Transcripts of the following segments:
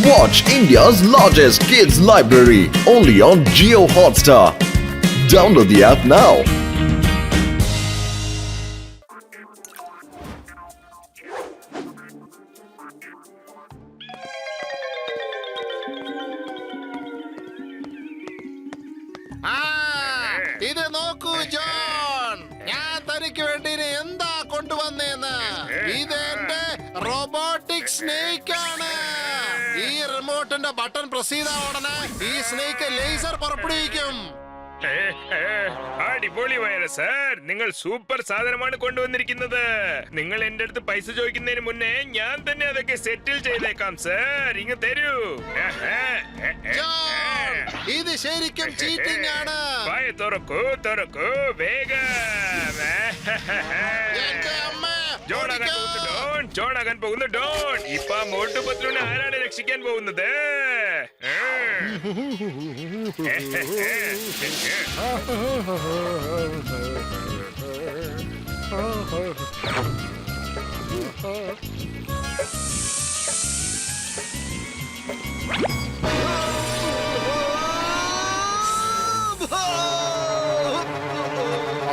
Watch India's largest kids library only on Jio Hotstar. Download the app now. ഇത് നോക്കൂ John, ഞാൻ തനിക്ക് വേണ്ടി എന്താ കൊണ്ടുവന്നേന്ന്. ഇത് എന്റെ റോബോട്ടിക് സ്നേക്ക് ആണ്. ഈ റിമോട്ടിന്റെ ബട്ടൺ പ്രസ് ചെയ്ത ഉടനെ ഈ സ്നേക്ക് ലേസർ പുറപ്പെടുവിക്കും. അടിപൊളി വൈറസ് സാർ, നിങ്ങൾ സൂപ്പർ സാധനമാണ് കൊണ്ടുവന്നിരിക്കുന്നത്. നിങ്ങൾ എന്റെ അടുത്ത് പൈസ ചോദിക്കുന്നതിന് മുന്നേ ഞാൻ തന്നെ അതൊക്കെ സെറ്റിൽ ചെയ്തേക്കാം സാർ. ഇങ്ങ് തരൂ. ജോൺ, ഇത് ശരിക്കും ചീറ്റിംഗ് ആണ്. വായ തുറക്കൂ തുറക്കൂ വേഗം. എന്റെ അമ്മ ജോണാകാൻ പോകുന്നു ഡോൺ, ജോണാകാൻ പോകുന്നു ഡോൺ. ഇപ്പൊ മോട്ടു പത്ലുവിനെ ആരാണ് രക്ഷിക്കാൻ പോകുന്നത്?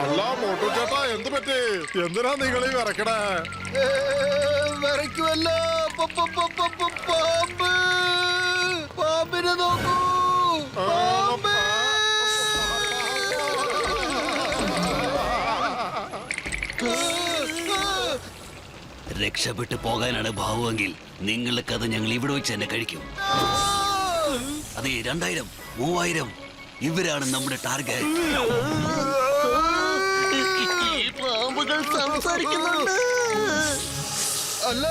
അല്ല മോട്ടു ചേട്ടാ, എന്ത് പറ്റി? എന്തിനാ നിങ്ങൾ ഈ വിറക്കണേ? വിറയ്ക്കുമല്ലോ, പാമ്പ്. പാമ്പിനെ നോക്കൂ. രക്ഷപ്പെട്ടു പോകാനാണ് ഭാവമെങ്കിൽ നിങ്ങൾക്കത് ഞങ്ങൾ ഇവിടെ വെച്ച് തന്നെ കഴിക്കും. അതെ, 2000, 3000 ഇവരാണ് നമ്മുടെ ടാർഗറ്റ്. പാമ്പുകൾ സംസാരിക്കുന്നുണ്ട്. അല്ല,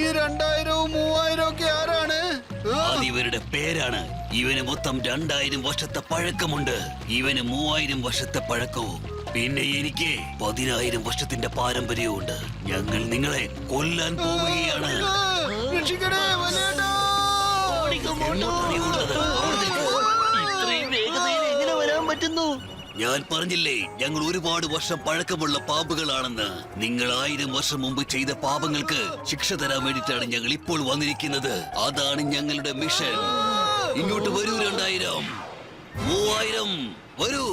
ഈ 2000-ഉം 3000-ഉം ഒക്കെ ആരാണ്? അത് ഇവരുടെ പേരാണ്. ഇവന് മൊത്തം 2000 വർഷത്തെ പഴക്കമുണ്ട്. ഇവന് 3000 വർഷത്തെ പഴക്കവും. പിന്നെ എനിക്ക് 10000 വർഷത്തിന്റെ പാരമ്പര്യമുണ്ട്. ഞങ്ങൾ നിങ്ങളെ കൊല്ലാൻ പോവുകയാണ്. രക്ഷിക്കണേ, വല്യേട്ടാ. ഇത്രയും വേഗതയിൽ എങ്ങനെ വരാൻ പറ്റുന്നു? ഞാൻ പറഞ്ഞില്ലേ, ഞങ്ങൾ ഒരുപാട് വർഷം പഴക്കമുള്ള പാമ്പുകളാണെന്ന്. നിങ്ങൾ 1000 വർഷം മുമ്പ് ചെയ്ത പാപങ്ങൾക്ക് ശിക്ഷ തരാൻ വേണ്ടിയിട്ടാണ് ഞങ്ങൾ ഇപ്പോൾ വന്നിരിക്കുന്നത്. അതാണ് ഞങ്ങളുടെ മിഷൻ. ഇങ്ങോട്ട് വരൂ. 2000, 3000 വരൂ.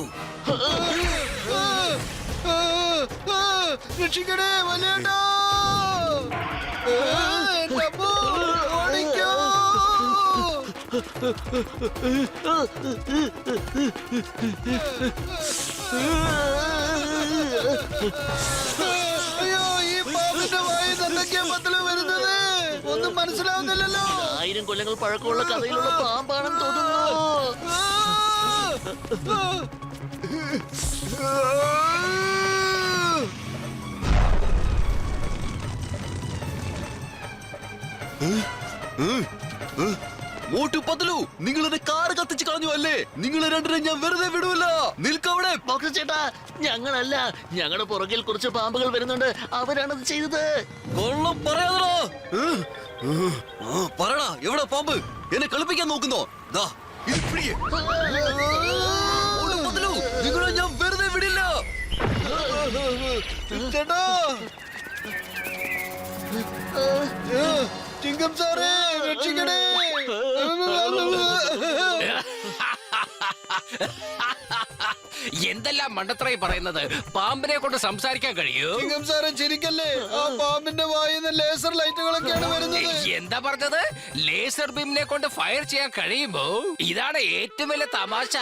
രക്ഷിക്കണേ, വല്യേട്ടാ. എന്റെ അമ്മോ, ഓടിക്കോ. അയ്യോ, ഈ പാമ്പിന്റെ വായിൽ എന്തൊക്കെയാ പത്തല് വരുന്നത്? ഒന്നും മനസ്സിലാവുന്നില്ലല്ലോ. 1000 കൊല്ലങ്ങൾ പഴക്കമുള്ള കഥയിലുള്ള പാമ്പാണെന്ന് തോന്നുന്നു. മോട്ടു പത്ലു, നിങ്ങൾ എന്റെ കാറ് കത്തിച്ച് കളഞ്ഞു അല്ലേ? നിങ്ങളെ രണ്ടിനെ ഞാൻ വെറുതെ വിടൂല. നിൽക്കവിടെ. ബോക്സ് ചേട്ടാ, ഞങ്ങളല്ല, ഞങ്ങളുടെ പുറകിൽ കുറച്ച് പാമ്പുകൾ വരുന്നുണ്ട്. അവരാണത് ചെയ്തത്. കൊള്ളം പറയാതോ. പറടാ, എവിടെ പാമ്പ്? എന്നെ കളിപ്പിക്കാൻ നോക്കുന്നോ? ദാ, ഇത് പിടിക്ക്. മോട്ടു പത്ലു, നിങ്ങളെ ഞാൻ വെറുതെ വിടില്ല. ചേട്ടാ, ചിങ്കം സാറേ, രക്ഷിക്കണേ. എന്തെല്ലാം മണ്ടത്തറായി പറയുന്നത്? പാമ്പിനെ കൊണ്ട് സംസാരിക്കാൻ കഴിയൂ? ചിങ്കം സാറേ, ചിരിക്കല്ലേ. ആ പാമ്പിന്റെ വായിന്ന് ലേസർ ലൈറ്റുകളൊക്കെയാണ് വരുന്നത്. എന്താ പറഞ്ഞത്? ലേസർ ബീമിനെ കൊണ്ട് ഫയർ ചെയ്യാൻ കഴിയുമോ? ഇതാണ് ഏറ്റവും വലിയ തമാശ.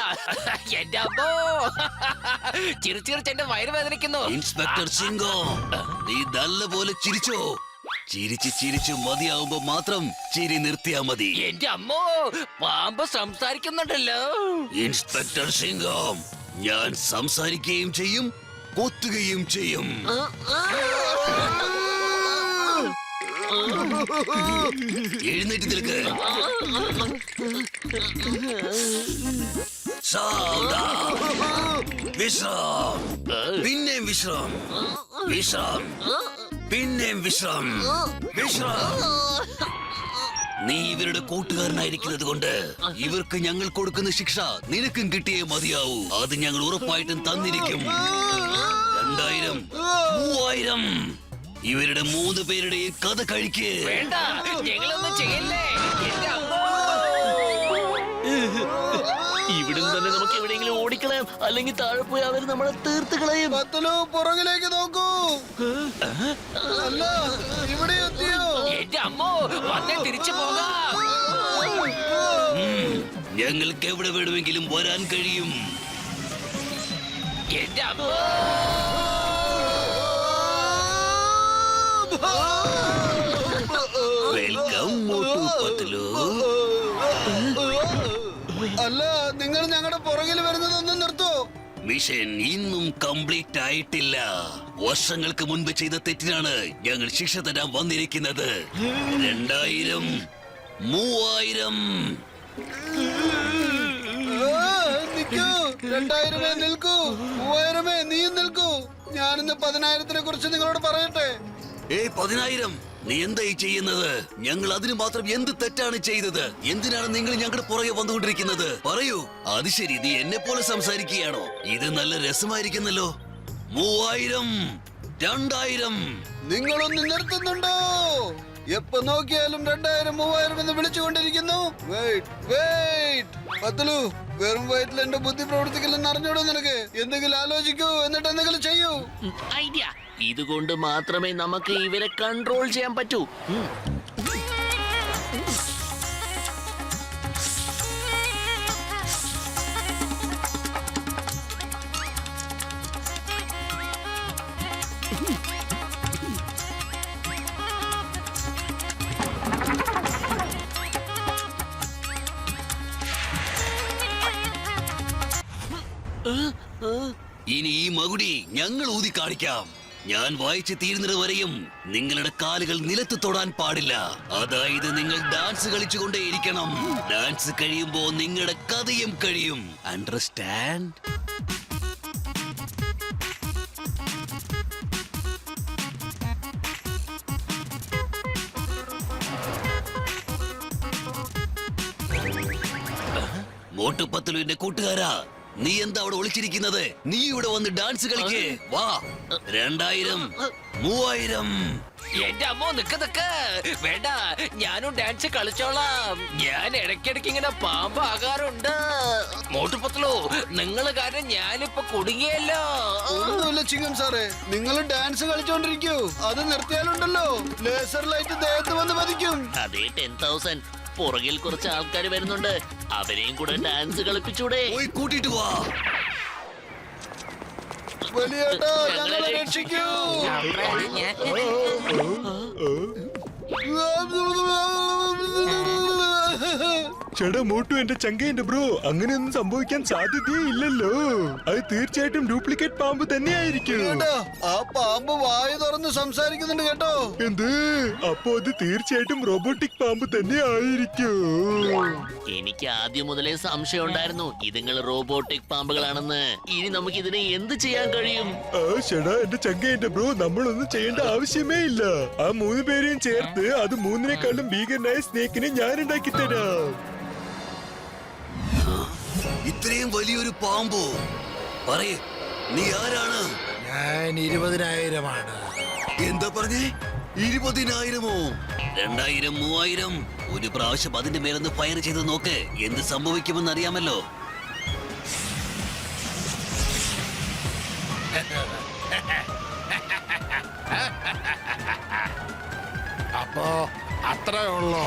എന്റെ അമ്മോ, ചിരിച്ചിരിച്ച് എന്റെ വയറ് വേദനിക്കുന്നു. ഇൻസ്പെക്ടർ സിംഗോ, നീ നല്ലപോലെ ചിരിച്ചോ. ചിരിച്ചു മതിയാവുമ്പോ മാത്രം ചിരി നിർത്തിയാ മതി. എന്റെ അമ്മോ, പാമ്പ് സംസാരിക്കുന്നുണ്ടല്ലോ. ഇൻസ്പെക്ടർ സിംഗം, ഞാൻ സംസാരിക്കുകയും ചെയ്യും, കൊത്തുകയും ചെയ്യും. എഴുന്നേറ്റ് നിൽക്ക്. വിശ്രാം, പിന്നെയും വിശ്രാം, വിശ്രാം, പിന്നെയും വിശ്രാം, വിശ്രാം. നീ ഇവരുടെ കൂട്ടുകാരനായിരിക്കുന്നത് കൊണ്ട് ഇവർക്ക് ഞങ്ങൾ കൊടുക്കുന്ന ശിക്ഷ നിനക്കും കിട്ടിയേ മതിയാവൂ. അത് ഞങ്ങൾ ഉറപ്പായിട്ടും തന്നിരിക്കും. 2000, 3000 ഇവരുടെ 3 പേരുടെയും കഥ കഴിക്ക്. വേണ്ട, ഞങ്ങളൊന്നും ചെയ്യല്ലേ. എന്റെ അല്ലെങ്കിൽ താഴെ പോയി അവർ നമ്മളെ തീർത്ത് കളയും. പത്തലു പുറകിലേക്ക് നോക്കൂ. അല്ല, ഇവിടെ എത്തിയോ? എന്റെ അമ്മോ, വന്നേ തിരിച്ചു പോകാം. ഞങ്ങൾക്ക് എവിടെ വേണമെങ്കിലും വരാൻ കഴിയും. എന്റെ അമ്മോ, വെൽക്കം മോട്ടു പത്ലു. അല്ല, നിങ്ങൾ ഞങ്ങളുടെ പുറകിൽ വരുന്നതൊന്നും നിർത്തോ? മിഷൻ ഇന്നും കംപ്ലീറ്റ് ആയിട്ടില്ല. വർഷങ്ങൾക്ക് മുൻപ് ചെയ്ത തെറ്റിനാണ് ഞങ്ങൾ ശിക്ഷ തരാൻ വന്നിരിക്കുന്നത്. 2000, 3000. നിൽക്കൂ. 2000 നിൽക്കൂ. 3000 നീയും നിൽക്കൂ. ഞാനിന്ന് 10,000 കുറിച്ച് നിങ്ങളോട് പറയട്ടെ. 10,000, നീ എന്തായി ചെയ്യുന്നത്? ഞങ്ങൾ അതിന് മാത്രം എന്ത് തെറ്റാണ് ചെയ്തത്? എന്തിനാണ് നിങ്ങൾ ഞങ്ങളുടെ പുറകെ വന്നുകൊണ്ടിരിക്കുന്നത്? പറയൂ. അത് ശരി, നീ എന്നെ പോലെ സംസാരിക്കുകയാണോ? ഇത് നല്ല രസമായിരിക്കുന്നല്ലോ. 3000, 2000. നിങ്ങളൊന്ന് നിർത്തുന്നുണ്ടോ? എപ്പോ നോക്കിയാലും 2000, 3000 എന്ന് വിളിച്ചുകൊണ്ടിരിക്കുന്നു. പത്തലു, വെറും വയറ്റിൽ എന്റെ ബുദ്ധി പ്രവർത്തിക്കില്ലെന്ന് അറിഞ്ഞോളൂ നിനക്ക്. എന്തെങ്കിലും ആലോചിക്കൂ, എന്നിട്ട് എന്തെങ്കിലും ചെയ്യൂ. ഐഡിയ. ഇതുകൊണ്ട് മാത്രമേ നമുക്ക് ഇവരെ കൺട്രോൾ ചെയ്യാൻ പറ്റൂ. ഇനി ഈ മകുടി ഞങ്ങൾ ഊതി കാണിക്കാം. ഞാൻ വായിച്ച് തീരുന്നത് വരെയും നിങ്ങളുടെ കാലുകൾ നിലത്ത് തൊടാൻ പാടില്ല. അതായത് നിങ്ങൾ ഡാൻസ് കളിച്ചുകൊണ്ടേയിരിക്കണം. ഡാൻസ് കഴിയുമ്പോ നിങ്ങളുടെ കഥയും കഴിയും. അണ്ടർസ്റ്റാൻഡ്? മോട്ടു പത്തലുവിന്റെ കൂട്ടുകാരാ, നീ എന്താ അവിടെ ഒളിച്ചിരിക്കുന്നത്? നീ ഇവിടെ വന്ന് ഡാൻസ് കളിക്കേ. വാ. 2000, 3000. എന്റെ അമ്മോ, നിക്ക്. വേണ്ട, ഞാനും ഡാൻസ് കളിച്ചോളാം. ഞാൻ ഇടയ്ക്കിടയ്ക്ക് ഇങ്ങനെ പാമ്പാകാറുണ്ട്. മോട്ടുപത്ലോ, നിങ്ങൾ കാരണം ഞാനിപ്പോ കുടുങ്ങിയല്ലോ. ഒന്നുമില്ല ചിങ്ങം സാറേ, നിങ്ങൾ ഡാൻസ് കളിച്ചോണ്ടിരിക്കൂ. അത് നിർത്തിയാലുണ്ടല്ലോ ലേസർ ലൈറ്റ് ദേഹത്ത് വന്ന് പതിക്കും. അതേ 10,000. പുറകിൽ കുറച്ച് ആൾക്കാർ വരുന്നുണ്ട്. അവരെയും കൂടെ ഡാൻസ് കളിപ്പിച്ചൂടെ? പോയി കൂട്ടിട്ട് വാ. വലിയേട്ടാ, ഞങ്ങളെ രക്ഷിക്കൂ. ചേട്ടാ മോട്ടു, എന്റെ ചങ്കേന്റെ ബ്രോ, അങ്ങനെയൊന്നും സംഭവിക്കാൻ സാധ്യതയേ ഇല്ലല്ലോ. അത് തീർച്ചയായിട്ടും ഡ്യൂപ്ലിക്കേറ്റ് പാമ്പ് തന്നെയായിരിക്കും. വലിയേട്ടാ, ആ പാമ്പ് വായ തുറന്ന് സംസാരിക്കുന്നുണ്ട് കേട്ടോ. എന്ത്? അപ്പോ അത് തീർച്ചയായിട്ടും റോബോട്ടിക് പാമ്പ് തന്നെ ആയിരിക്കും. എനിക്ക് ആദ്യം മുതലേ സംശയം ഉണ്ടായിരുന്നു ഇതുങ്ങൾ റോബോട്ടിക് പാമ്പുകളാണെന്ന്. ഇനി നമുക്ക് ഇതിനെ എന്ത് ചെയ്യാൻ കഴിയും? ആ ചേട്ടാ, എന്റെ ചങ്കേന്റെ ബ്രോ, നമ്മളൊന്നും ചെയ്യേണ്ട ആവശ്യമേ ഇല്ല. ആ 3 പേരെയും ചേർത്ത് അത് 3-നേക്കാളും ഭീകരനായ സ്നേക്കിനെ ഞാൻ ഉണ്ടാക്കി തരാം. ഇത്രയും വലിയൊരു പാമ്പോ? പറയേ, നീ ആരാണ്? ഞാൻ 20,000 എന്താ പറഞ്ഞേ? 20,000-ഓ? 2000, 3000. ഒരു പ്രാവശ്യം അതിന്റെ മേലൊന്ന് ഫയർ ചെയ്ത് നോക്ക്. എന്ത് സംഭവിക്കുമെന്ന് അറിയാമല്ലോ. അപ്പോ അത്രേ ഉള്ളൂ.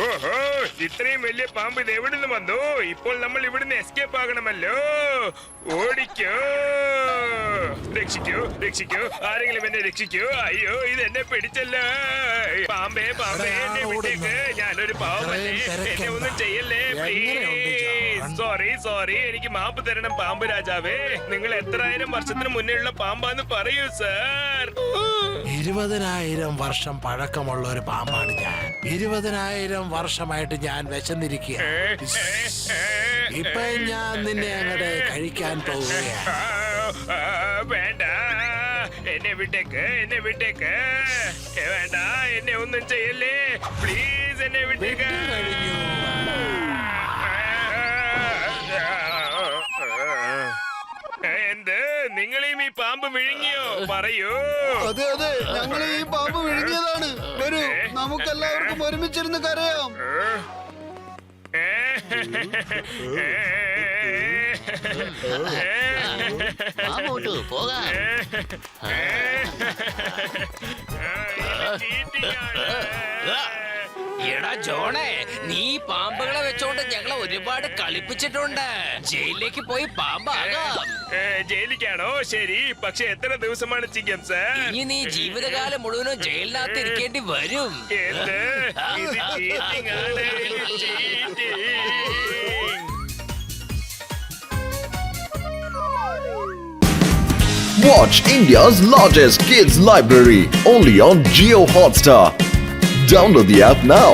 ഓഹോ, ഇത്രയും വലിയ പാമ്പ് ഇത് എവിടെ നിന്ന് വന്നു? ഇപ്പോൾ നമ്മൾ ഇവിടുന്ന് എസ്കേപ്പ് ആകണമല്ലോ. ഓടിക്കോ, രക്ഷിക്കൂ, ആരെങ്കിലും എന്നെ രക്ഷിക്കൂ. അയ്യോ, ഇത് എന്നെ പിടിച്ചല്ലോ. പാമ്പേ, എന്നെ വിട്ടേക്ക്. ഞാനൊരു പാവമല്ലേ, എന്നെ ഒന്നും ചെയ്യല്ലേ പ്ലീസ്. സോറി, എനിക്ക് മാപ്പ് തരണം പാമ്പ് രാജാവേ. നിങ്ങൾ എത്രായിരം വർഷത്തിന് മുന്നേയുള്ള പാമ്പാന്ന് പറയൂ സാർ. 20,000 വർഷം പഴക്കമുള്ള ഒരു പാമ്പാണ് ഞാൻ. 20,000 വർഷമായിട്ട് ഞാൻ വിശന്നിരിക്കുക. ഇപ്പൊ ഞാൻ നിന്നെ അങ്ങോട്ട് കഴിക്കാൻ പോവുകയാണ്. വേണ്ട, എന്നെ വിട്ടേക്ക്. വേണ്ട, എന്നെ ഒന്നും ചെയ്യല്ലേ പ്ലീസ്, എന്നെ വിട്ടേക്ക്. എന്ത്? നിങ്ങളെയും ഈ പാമ്പ് വിഴുങ്ങിയോ? പറയൂ. അതെ, ഞങ്ങൾ ഈ പാമ്പ് വിഴുങ്ങിയതാണ്. വരൂ, നമുക്കെല്ലാവർക്കും ഒരുമിച്ചിരുന്ന് കരയാം. വാ മോട്ടു പോകാം. എടാ ജോണേ, നീ പാമ്പുകളെ വെച്ചോണ്ട് ഞങ്ങളെ ഒരുപാട് കളിപ്പിച്ചിട്ടുണ്ട്. ജയിലിലേക്ക് പോയി പാമ്പാകാം. ജയിലിക്കാണോ? ശരി, പക്ഷെ എത്ര ദിവസമാണ് ചിക്കൻ സാർ? ഇനി നീ ജീവിതകാലം മുഴുവനും ജയിലിനകത്ത് ഇരിക്കേണ്ടി വരും. എന്ത്? ഇത് cheating ആണ്, ഇത് cheating. Watch India's largest kids library only on Geo Hotstar. Download the app now.